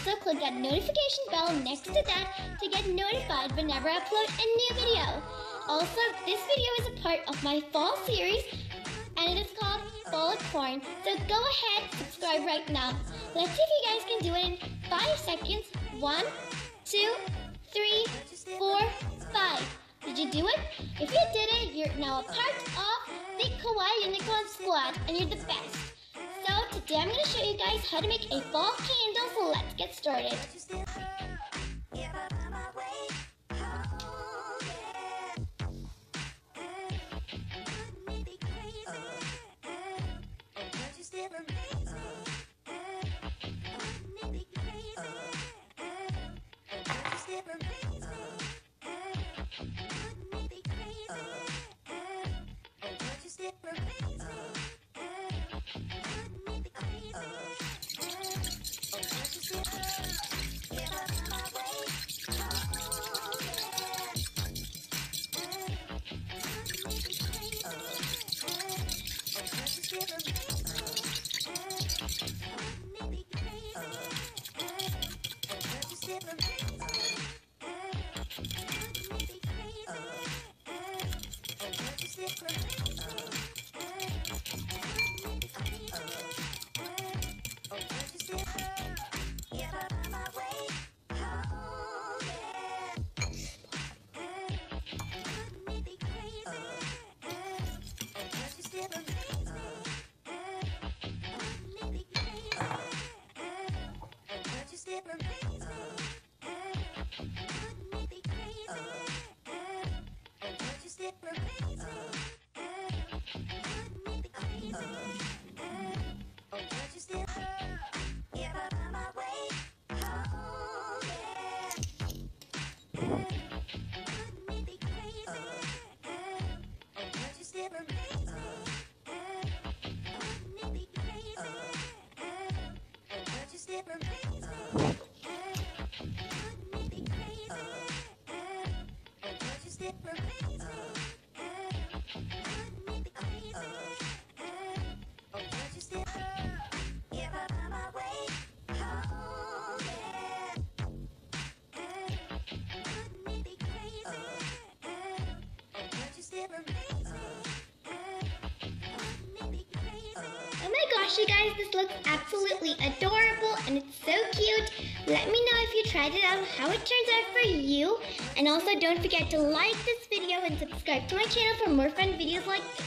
Also, click that notification bell next to that to get notified whenever I upload a new video. Also, this video is a part of my fall series, and it is called Fall Corn. So go ahead, subscribe right now. Let's see if you guys can do it in 5 seconds. 1, 2, 3, 4, 5. Did you do it? If you did it, you're now a part of the Kawaii Unicorn Squad, and you're the best. So today I'm going to show you guys how to make a fall candle, so let's get started. Oh my gosh, you guys, this looks absolutely adorable and it's so cute. Let me know if you tried it out, how it turns out for you. And also don't forget to like this video and subscribe to my channel for more fun videos like this.